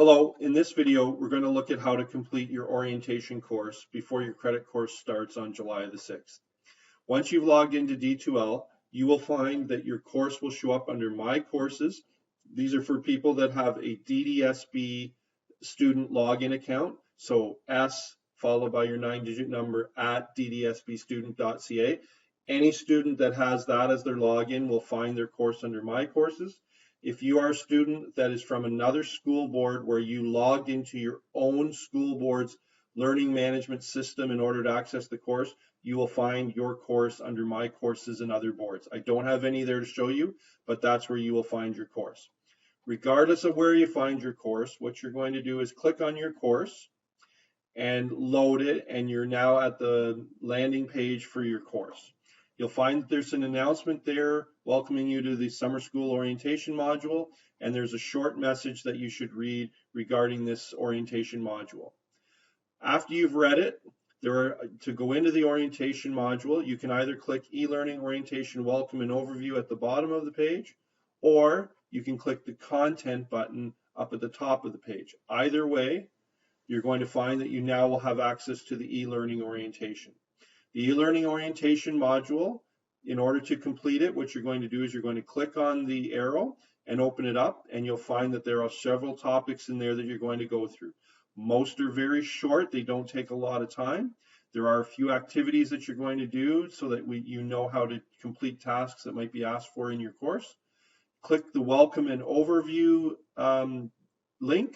Hello, in this video, we're going to look at how to complete your orientation course before your credit course starts on July the 6th. Once you've logged into D2L, you will find that your course will show up under My Courses. These are for people that have a DDSB student login account. So S followed by your 9-digit number at ddsbstudent.ca. Any student that has that as their login will find their course under My Courses. If you are a student that is from another school board where you logged into your own school board's learning management system in order to access the course, you will find your course under My Courses and other boards. I don't have any there to show you, but that's where you will find your course. Regardless of where you find your course, what you're going to do is click on your course and load it, and you're now at the landing page for your course. You'll find that there's an announcement there welcoming you to the summer school orientation module, and there's a short message that you should read regarding this orientation module. After you've read it, to go into the orientation module, you can either click e-learning orientation welcome and overview at the bottom of the page, or you can click the content button up at the top of the page. Either way, you're going to find that you now will have access to the e-learning orientation. The e-learning orientation module, in order to complete it, what you're going to do is you're going to click on the arrow and open it up, and you'll find that there are several topics in there that you're going to go through. Most are very short. They don't take a lot of time. There are a few activities that you're going to do so that you know how to complete tasks that might be asked for in your course. Click the welcome and overview link.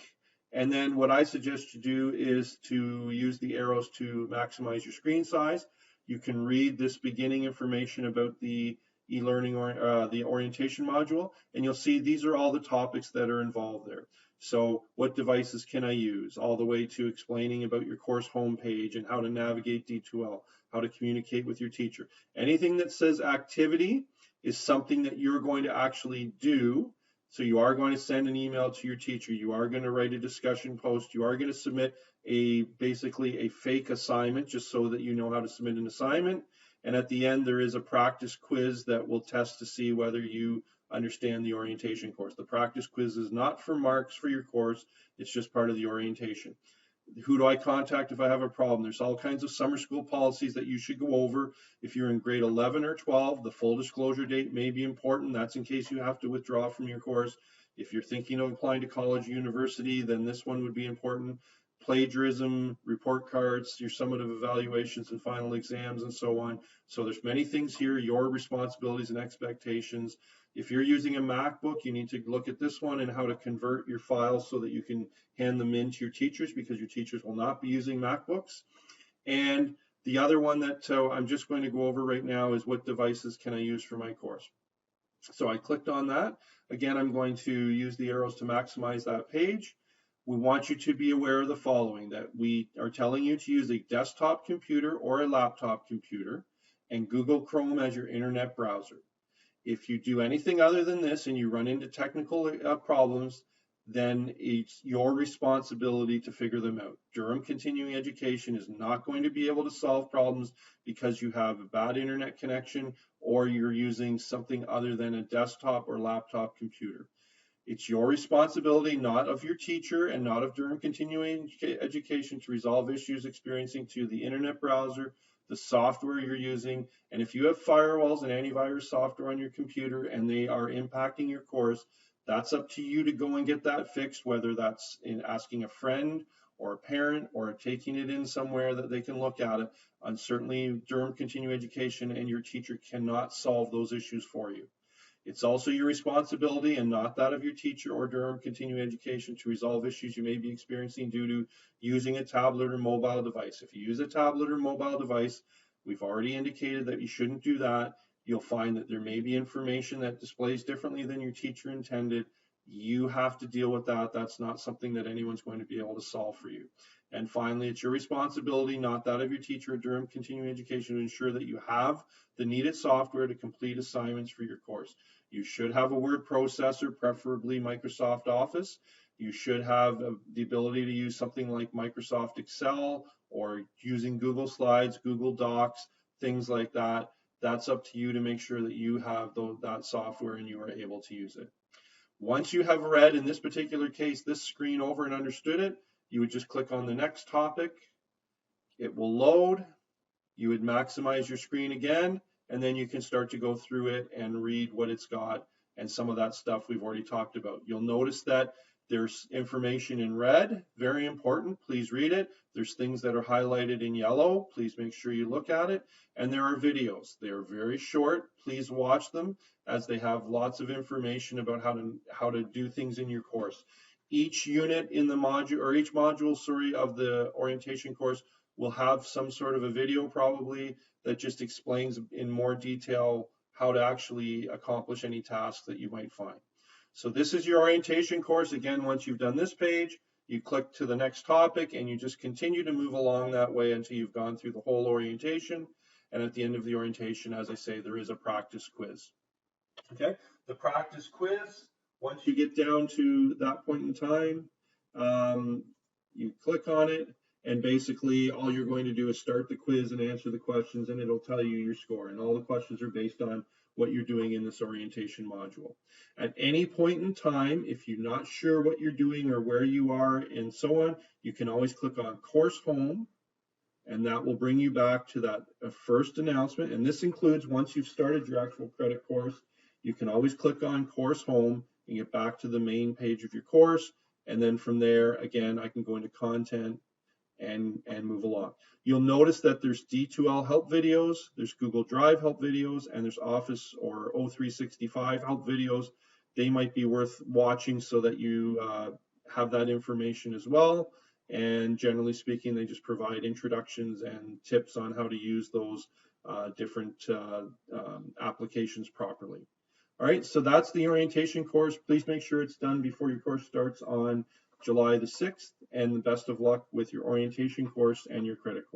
And then what I suggest you do is to use the arrows to maximize your screen size. You can read this beginning information about the e-learning or the orientation module, and you'll see these are all the topics that are involved there. So what devices can I use, all the way to explaining about your course homepage and how to navigate D2L, how to communicate with your teacher. Anything that says activity is something that you're going to actually do. So you are going to send an email to your teacher, you are going to write a discussion post, you are going to submit basically a fake assignment just so that you know how to submit an assignment. And at the end, there is a practice quiz that will test to see whether you understand the orientation course. The practice quiz is not for marks for your course, it's just part of the orientation. Who do I contact if I have a problem? There's all kinds of summer school policies that you should go over. If you're in grade 11 or 12, the full disclosure date may be important. That's in case you have to withdraw from your course. If you're thinking of applying to college or university, then this one would be important. Plagiarism, report cards, your summative evaluations and final exams, and so on. So there's many things here, your responsibilities and expectations. If you're using a MacBook, you need to look at this one and how to convert your files so that you can hand them in to your teachers, because your teachers will not be using MacBooks. And the other one that I'm just going to go over right now is what devices can I use for my course. So I clicked on that. Again, I'm going to use the arrows to maximize that page. We want you to be aware of the following, that we are telling you to use a desktop computer or a laptop computer and Google Chrome as your internet browser. If you do anything other than this and you run into technical problems, then it's your responsibility to figure them out. Durham Continuing Education is not going to be able to solve problems because you have a bad internet connection or you're using something other than a desktop or laptop computer. It's your responsibility, not of your teacher and not of Durham Continuing Education, to resolve issues experiencing to the internet browser, the software you're using, and if you have firewalls and antivirus software on your computer and they are impacting your course, that's up to you to go and get that fixed, whether that's in asking a friend or a parent or taking it in somewhere that they can look at it. And certainly Durham Continuing Education and your teacher cannot solve those issues for you. It's also your responsibility and not that of your teacher or Durham Continuing Education to resolve issues you may be experiencing due to using a tablet or mobile device. If you use a tablet or mobile device, we've already indicated that you shouldn't do that. You'll find that there may be information that displays differently than your teacher intended. You have to deal with that. That's not something that anyone's going to be able to solve for you. And finally, it's your responsibility, not that of your teacher or Durham Continuing Education, to ensure that you have the needed software to complete assignments for your course. You should have a word processor, preferably Microsoft Office. You should have the ability to use something like Microsoft Excel or using Google Slides, Google Docs, things like that. That's up to you to make sure that you have that software and you are able to use it. Once you have read, in this particular case, this screen over and understood it, you would just click on the next topic. It will load. You would maximize your screen again, and then you can start to go through it and read what it's got, and some of that stuff we've already talked about. You'll notice that there's information in red, very important, please read it. There's things that are highlighted in yellow, please make sure you look at it. And there are videos. They are very short, please watch them, as they have lots of information about how to do things in your course. Each unit in the module, or each module, sorry, of the orientation course will have some sort of a video probably that just explains in more detail how to actually accomplish any tasks that you might find. So this is your orientation course. Again, once you've done this page, you click to the next topic and you just continue to move along that way until you've gone through the whole orientation. And at the end of the orientation, as I say, there is a practice quiz. Okay, the practice quiz, once you get down to that point in time, you click on it, and basically all you're going to do is start the quiz and answer the questions, and it'll tell you your score. And all the questions are based on what you're doing in this orientation module. At any point in time, if you're not sure what you're doing or where you are and so on, you can always click on Course Home, and that will bring you back to that first announcement. And this includes once you've started your actual credit course, you can always click on Course Home and get back to the main page of your course. And then from there, again, I can go into content and move along. You'll notice that there's D2L help videos, there's Google Drive help videos, and there's Office or O365 help videos. They might be worth watching so that you have that information as well. And generally speaking, they just provide introductions and tips on how to use those different applications properly. All right, so that's the orientation course. Please make sure it's done before your course starts on July the 6th, and the best of luck with your orientation course and your credit course.